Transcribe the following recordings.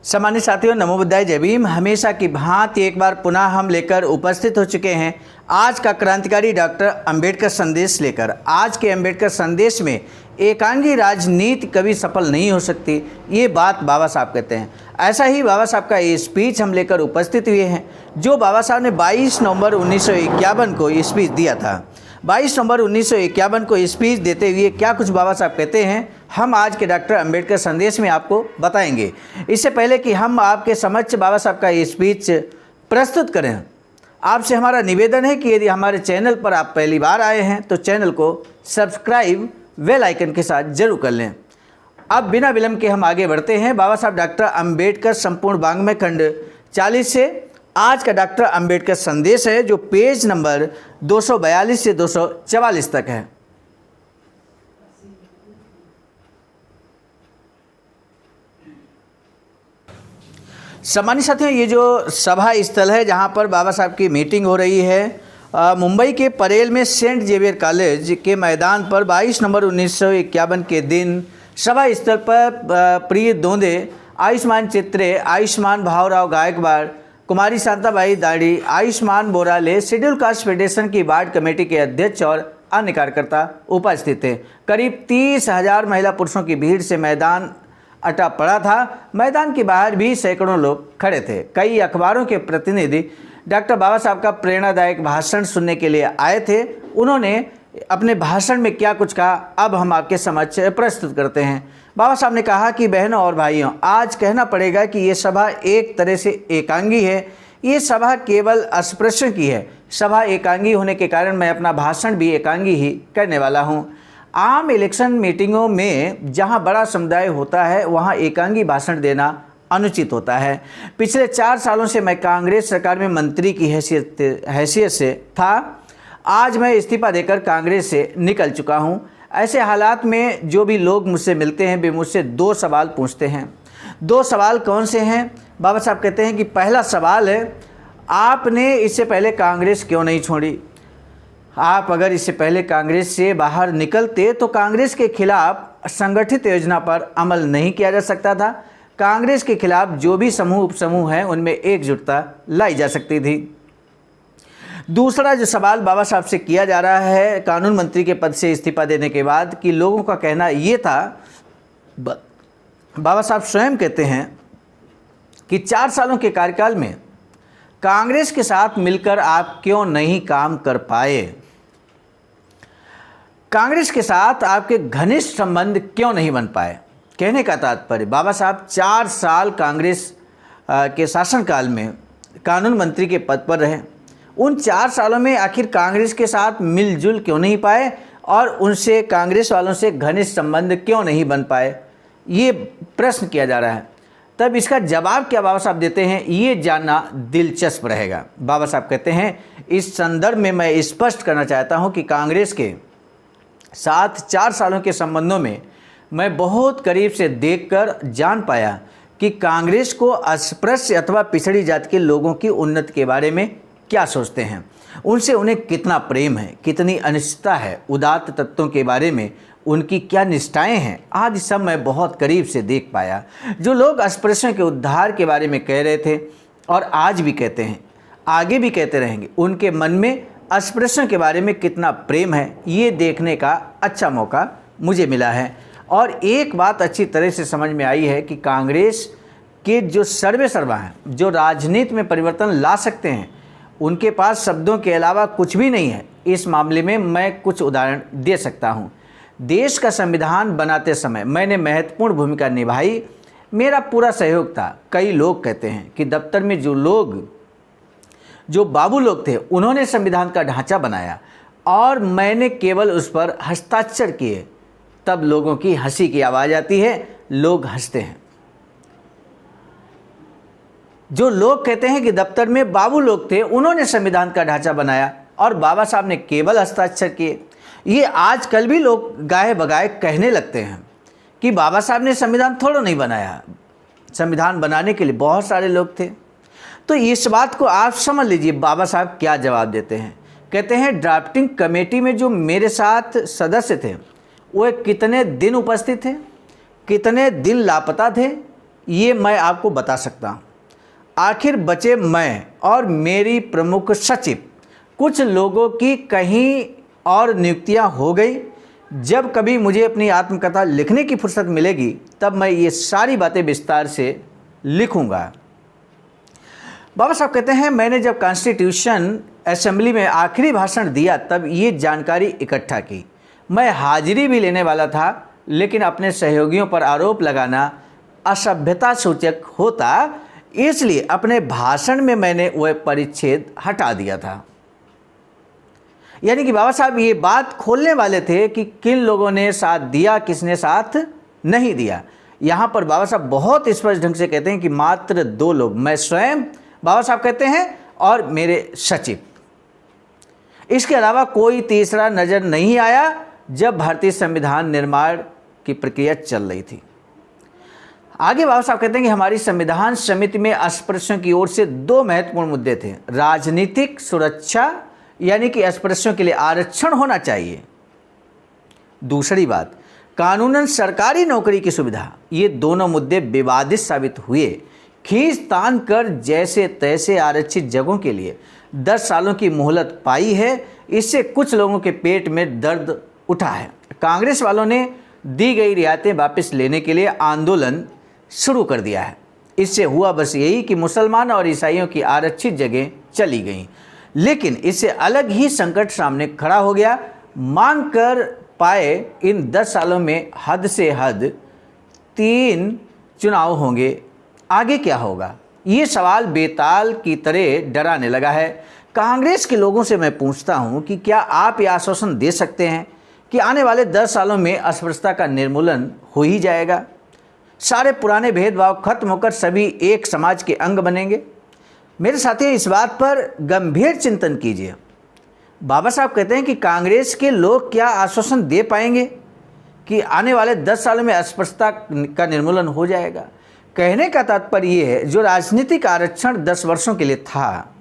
सम्मानित साथियों, नमो बुद्धाय, जय भीम। हमेशा की भांति एक बार पुनः हम लेकर उपस्थित हो चुके हैं आज का क्रांतिकारी डॉक्टर अंबेडकर संदेश लेकर। आज के अंबेडकर संदेश में एकांगी राजनीति कभी सफल नहीं हो सकती, ये बात बाबा साहब कहते हैं। ऐसा ही बाबा साहब का ये स्पीच हम लेकर उपस्थित हुए हैं, जो बाबा साहब ने 22 नवंबर 1951 को स्पीच दिया था। 22 नवंबर 1951 को स्पीच देते हुए क्या कुछ बाबा साहब कहते हैं, हम आज के डॉक्टर अंबेडकर संदेश में आपको बताएंगे। इससे पहले कि हम आपके समक्ष बाबा साहब का ये स्पीच प्रस्तुत करें, आपसे हमारा निवेदन है कि यदि हमारे चैनल पर आप पहली बार आए हैं तो चैनल को सब्सक्राइब बेल आइकन के साथ जरूर कर लें। अब बिना विलंब के हम आगे बढ़ते हैं। बाबा साहब डॉक्टर अंबेडकर संपूर्ण वाङ्मय खंड 40 से आज का डॉक्टर अंबेडकर संदेश है, जो पेज नंबर 242 से 244 तक है। सम्मानित साथियों, ये जो सभा स्थल है जहाँ पर बाबा साहब की मीटिंग हो रही है, मुंबई के परेल में सेंट जेवियर कॉलेज के मैदान पर 22 नवंबर 1951 के दिन सभा स्थल पर प्रिय दोंदे, आयुष्मान चित्रे, आयुष्मान भावराव गायकवाड़, कुमारी शांताबाई दाड़ी, आयुष्मान बोराले, शेड्यूल कास्ट फेडरेशन की वार्ड कमेटी के अध्यक्ष और अन्य कार्यकर्ता उपस्थित थे। करीब 30,000 महिला पुरुषों की भीड़ से मैदान अटा पड़ा था। मैदान के बाहर भी सैकड़ों लोग खड़े थे। कई अखबारों के प्रतिनिधि डॉक्टर बाबा साहब का प्रेरणादायक भाषण सुनने के लिए आए थे। उन्होंने अपने भाषण में क्या कुछ कहा, अब हम आपके समक्ष प्रस्तुत करते हैं। बाबा साहब ने कहा कि बहनों और भाइयों, आज कहना पड़ेगा कि ये सभा एक तरह से एकांगी है। ये सभा केवल अस्पृश्यों की है। सभा एकांगी होने के कारण मैं अपना भाषण भी एकांगी ही करने वाला हूँ। आम इलेक्शन मीटिंगों में जहाँ बड़ा समुदाय होता है वहाँ एकांगी भाषण देना अनुचित होता है। पिछले 4 सालों से मैं कांग्रेस सरकार में मंत्री की हैसियत से था। आज मैं इस्तीफा देकर कांग्रेस से निकल चुका हूँ। ऐसे हालात में जो भी लोग मुझसे मिलते हैं वे मुझसे 2 सवाल पूछते हैं। 2 सवाल कौन से हैं? बाबा साहब कहते हैं कि पहला सवाल है, आपने इससे पहले कांग्रेस क्यों नहीं छोड़ी? आप अगर इससे पहले कांग्रेस से बाहर निकलते तो कांग्रेस के खिलाफ संगठित योजना पर अमल नहीं किया जा सकता था। कांग्रेस के खिलाफ जो भी समूह उपसमूह हैं उनमें एकजुटता लाई जा सकती थी। दूसरा जो सवाल बाबा साहब से किया जा रहा है कानून मंत्री के पद से इस्तीफा देने के बाद, कि लोगों का कहना ये था, बाबा साहब स्वयं कहते हैं कि 4 सालों के कार्यकाल में कांग्रेस के साथ मिलकर आप क्यों नहीं काम कर पाए? कांग्रेस के साथ आपके घनिष्ठ संबंध क्यों नहीं बन पाए? कहने का तात्पर्य, बाबा साहब 4 साल कांग्रेस के शासनकाल में कानून मंत्री के पद पर रहे। उन 4 सालों में आखिर कांग्रेस के साथ मिलजुल क्यों नहीं पाए और उनसे, कांग्रेस वालों से घनिष्ठ संबंध क्यों नहीं बन पाए? ये प्रश्न किया जा रहा है। तब इसका जवाब क्या बाबा साहब देते हैं, ये जानना दिलचस्प रहेगा। बाबा साहब कहते हैं, इस संदर्भ में मैं स्पष्ट करना चाहता हूं कि कांग्रेस के साथ 4 सालों के संबंधों में मैं बहुत करीब से देखकर जान पाया कि कांग्रेस को अस्पृश्य अथवा पिछड़ी जाति के लोगों की उन्नति के बारे में क्या सोचते हैं, उनसे उन्हें कितना प्रेम है, कितनी अनिश्चितता है, उदात्त तत्वों के बारे में उनकी क्या निष्ठाएं हैं, आदि सब मैं बहुत करीब से देख पाया। जो लोग अस्पृश्यों के उद्धार के बारे में कह रहे थे और आज भी कहते हैं, आगे भी कहते रहेंगे, उनके मन में अस्पृश्यों के बारे में कितना प्रेम है, ये देखने का अच्छा मौका मुझे मिला है। और एक बात अच्छी तरह से समझ में आई है कि कांग्रेस के जो सर्वे सर्वा हैं, जो राजनीति में परिवर्तन ला सकते हैं, उनके पास शब्दों के अलावा कुछ भी नहीं है। इस मामले में मैं कुछ उदाहरण दे सकता हूँ। देश का संविधान बनाते समय मैंने महत्वपूर्ण भूमिका निभाई, मेरा पूरा सहयोग था। कई लोग कहते हैं कि दफ्तर में जो बाबू लोग थे उन्होंने संविधान का ढांचा बनाया और मैंने केवल उस पर हस्ताक्षर किए। तब लोगों की हंसी की आवाज़ आती है, लोग हंसते हैं। जो लोग कहते हैं कि दफ्तर में बाबू लोग थे, उन्होंने संविधान का ढांचा बनाया और बाबा साहब ने केवल हस्ताक्षर किए, ये आजकल भी लोग गाए बगाए कहने लगते हैं कि बाबा साहब ने संविधान थोड़ा नहीं बनाया, संविधान बनाने के लिए बहुत सारे लोग थे। तो इस बात को आप समझ लीजिए बाबा साहब क्या जवाब देते हैं। कहते हैं, ड्राफ्टिंग कमेटी में जो मेरे साथ सदस्य थे वो कितने दिन उपस्थित थे, कितने दिन लापता थे, ये मैं आपको बता सकता हूँ। आखिर बचे मैं और मेरी प्रमुख सचिव, कुछ लोगों की कहीं और नियुक्तियाँ हो गई। जब कभी मुझे अपनी आत्मकथा लिखने की फुर्सत मिलेगी तब मैं ये सारी बातें विस्तार से लिखूँगा। बाबा साहब कहते हैं, मैंने जब कॉन्स्टिट्यूशन असेंबली में आखिरी भाषण दिया तब ये जानकारी इकट्ठा की। मैं हाजिरी भी लेने वाला था, लेकिन अपने सहयोगियों पर आरोप लगाना असभ्यता सूचक होता, इसलिए अपने भाषण में मैंने वह परिच्छेद हटा दिया था। यानी कि बाबा साहब ये बात खोलने वाले थे कि किन लोगों ने साथ दिया, किसने साथ नहीं दिया। यहाँ पर बाबा साहब बहुत स्पष्ट ढंग से कहते हैं कि मात्र 2 लोग, मैं स्वयं, बाबा साहब कहते हैं, और मेरे सचिव। इसके अलावा कोई तीसरा नज़र नहीं आया जब भारतीय संविधान निर्माण की प्रक्रिया चल रही थी। आगे बाबा साहब कहते हैं कि हमारी संविधान समिति में अस्पृश्यों की ओर से 2 महत्वपूर्ण मुद्दे थे। राजनीतिक सुरक्षा, यानी कि अस्पृश्यों के लिए आरक्षण होना चाहिए। दूसरी बात, कानूनन सरकारी नौकरी की सुविधा। ये दोनों मुद्दे विवादित साबित हुए। खींचतान कर जैसे तैसे आरक्षित जगहों के लिए 10 सालों की मोहलत पाई है। इससे कुछ लोगों के पेट में दर्द उठा है। कांग्रेस वालों ने दी गई रियायतें वापस लेने के लिए आंदोलन शुरू कर दिया है। इससे हुआ बस यही कि मुसलमान और ईसाइयों की आरक्षित जगह चली गईं। लेकिन इससे अलग ही संकट सामने खड़ा हो गया। मांग कर पाए इन 10 सालों में हद से हद 3 चुनाव होंगे, आगे क्या होगा? ये सवाल बेताल की तरह डराने लगा है। कांग्रेस के लोगों से मैं पूछता हूं कि क्या आप ये आश्वासन दे सकते हैं कि आने वाले 10 सालों में अस्पृश्यता का निर्मूलन हो ही जाएगा, सारे पुराने भेदभाव खत्म होकर सभी एक समाज के अंग बनेंगे? मेरे साथियों, इस बात पर गंभीर चिंतन कीजिए। बाबा साहब कहते हैं कि कांग्रेस के लोग क्या आश्वासन दे पाएंगे कि आने वाले 10 सालों में अस्पृश्यता का निर्मूलन हो जाएगा? कहने का तात्पर्य ये है, जो राजनीतिक आरक्षण 10 वर्षों के लिए था,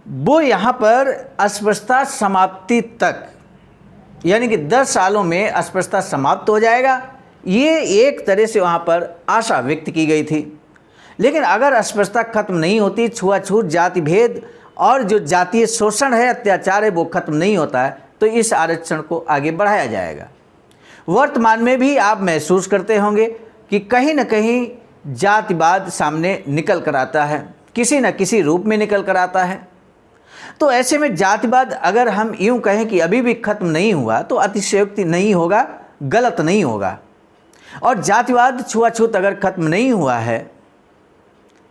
वो यहाँ पर अस्पृश्यता समाप्ति तक, यानी कि 10 सालों में अस्पृश्यता समाप्त हो जाएगा, ये एक तरह से वहाँ पर आशा व्यक्त की गई थी। लेकिन अगर अस्पृश्यता खत्म नहीं होती, छुआछूत, जाति भेद और जो जातीय शोषण है, अत्याचार है, वो खत्म नहीं होता है, तो इस आरक्षण को आगे बढ़ाया जाएगा। वर्तमान में भी आप महसूस करते होंगे कि कहीं न कहीं जातिवाद सामने निकल कर आता है, किसी न किसी रूप में निकल कर आता है। तो ऐसे में जातिवाद अगर हम यूँ कहें कि अभी भी खत्म नहीं हुआ तो अतिशयोक्ति नहीं होगा, गलत नहीं होगा। और जातिवाद, छुआछूत अगर खत्म नहीं हुआ है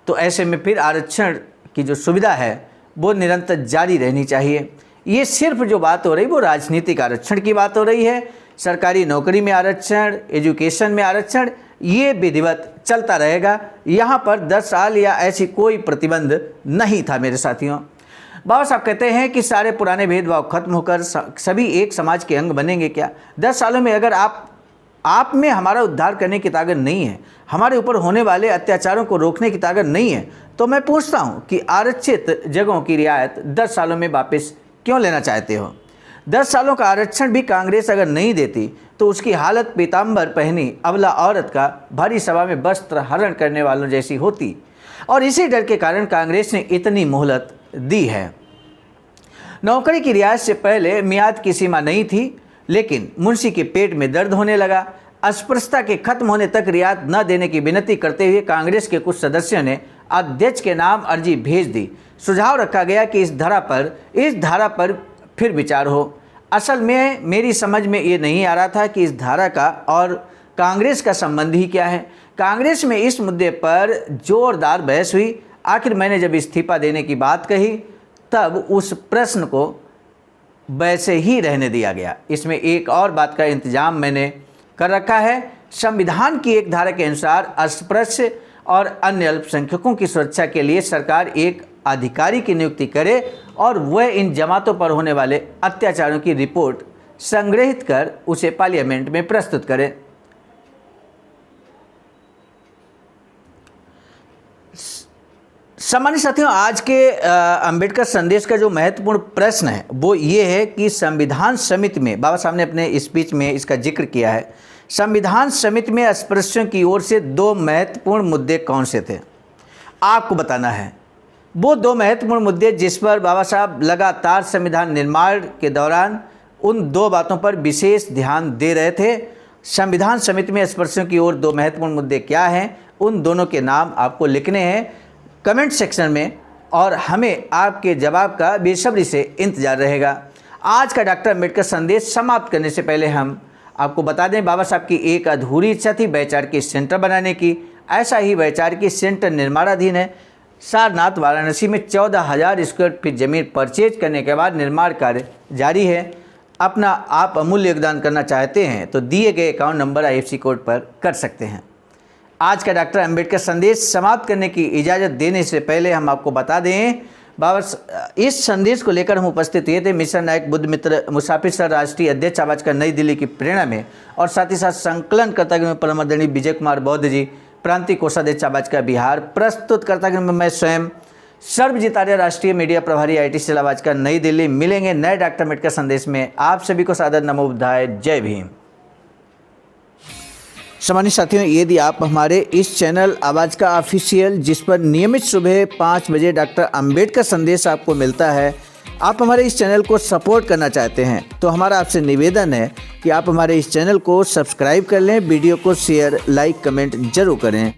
तो ऐसे में फिर आरक्षण की जो सुविधा है वो निरंतर जारी रहनी चाहिए। ये सिर्फ जो बात हो रही वो राजनीतिक आरक्षण की बात हो रही है। सरकारी नौकरी में आरक्षण, एजुकेशन में आरक्षण, ये विधिवत चलता रहेगा। यहाँ पर 10 साल या ऐसी कोई प्रतिबंध नहीं था मेरे साथियों। बाबा साहब कहते हैं कि सारे पुराने भेदभाव खत्म होकर सभी एक समाज के अंग बनेंगे क्या? 10 सालों में अगर आप में हमारा उद्धार करने की ताकत नहीं है, हमारे ऊपर होने वाले अत्याचारों को रोकने की ताकत नहीं है, तो मैं पूछता हूं कि आरक्षित जगहों की रियायत 10 सालों में वापस क्यों लेना चाहते हो? 10 सालों का आरक्षण भी कांग्रेस अगर नहीं देती तो उसकी हालत पीताम्बर पहनी अबला औरत का भरी सभा में वस्त्र हरण करने वालों जैसी होती। और इसी डर के कारण कांग्रेस ने इतनी मोहलत दी है। नौकरी की रियायत से पहले मियाद की सीमा नहीं थी, लेकिन मुंशी के पेट में दर्द होने लगा। अस्पृश्यता के खत्म होने तक रियायत न देने की विनती करते हुए कांग्रेस के कुछ सदस्यों ने अध्यक्ष के नाम अर्जी भेज दी। सुझाव रखा गया कि इस धारा पर फिर विचार हो। असल में मेरी समझ में ये नहीं आ रहा था कि इस धारा का और कांग्रेस का संबंध ही क्या है। कांग्रेस में इस मुद्दे पर जोरदार बहस हुई। आखिर मैंने जब इस्तीफा देने की बात कही तब उस प्रश्न को वैसे ही रहने दिया गया। इसमें एक और बात का इंतजाम मैंने कर रखा है। संविधान की एक धारा के अनुसार अस्पृश्य और अन्य अल्पसंख्यकों की सुरक्षा के लिए सरकार एक अधिकारी की नियुक्ति करे और वह इन जमातों पर होने वाले अत्याचारों की रिपोर्ट संग्रहित कर उसे पार्लियामेंट में प्रस्तुत करे। सामान्य साथियों, आज के अंबेडकर संदेश का जो महत्वपूर्ण प्रश्न है वो ये है कि संविधान समिति में, बाबा साहब ने अपने स्पीच में इसका जिक्र किया है, संविधान समिति में अस्पृश्यों की ओर से 2 महत्वपूर्ण मुद्दे कौन से थे? आपको बताना है। वो 2 महत्वपूर्ण मुद्दे जिस पर बाबा साहब लगातार संविधान निर्माण के दौरान उन 2 बातों पर विशेष ध्यान दे रहे थे। संविधान समिति में अस्पृश्यों की ओर 2 महत्वपूर्ण मुद्दे क्या हैं, उन दोनों के नाम आपको लिखने हैं कमेंट सेक्शन में, और हमें आपके जवाब का बेसब्री से इंतजार रहेगा। आज का डॉक्टर अम्बेडकर संदेश समाप्त करने से पहले हम आपको बता दें, बाबा साहब की एक अधूरी इच्छा थी वैचारिकी सेंटर बनाने की। ऐसा ही वैचारिकी सेंटर निर्माणाधीन है। सारनाथ वाराणसी में 14,000 स्क्वायर फीट जमीन परचेज करने के बाद निर्माण कार्य जारी है। अपना आप अमूल्य योगदान करना चाहते हैं तो दिए गए अकाउंट नंबर IFSC कोड पर कर सकते हैं। आज का डॉक्टर अम्बेडकर संदेश समाप्त करने की इजाज़त देने से पहले हम आपको बता दें, इस संदेश को लेकर हम उपस्थित हुए थे मिशन नायक बुद्ध मित्र मुसाफिर सर राष्ट्रीय अध्यक्ष आवाज़ नई दिल्ली की प्रेरणा में, और साथ ही साथ संकलन कर्तागृह में परम आदरणीय विजय कुमार बौद्ध जी, प्रांतीय कोषाध्यक्ष आवाज़ बिहार, प्रस्तुत कर्तागृह में मैं स्वयं सर्वजीत आर्य राष्ट्रीय मीडिया प्रभारी IT सेल आवाज़ नई दिल्ली। मिलेंगे नए डॉक्टर अम्बेडकर संदेश में। आप सभी को सादर नमो बुद्धाय, जय भीम। सम्मानित साथियों, यदि आप हमारे इस चैनल आवाज़ का ऑफिशियल, जिस पर नियमित सुबह 5 बजे डॉक्टर अम्बेडकर संदेश आपको मिलता है, आप हमारे इस चैनल को सपोर्ट करना चाहते हैं तो हमारा आपसे निवेदन है कि आप हमारे इस चैनल को सब्सक्राइब कर लें, वीडियो को शेयर, लाइक, कमेंट जरूर करें।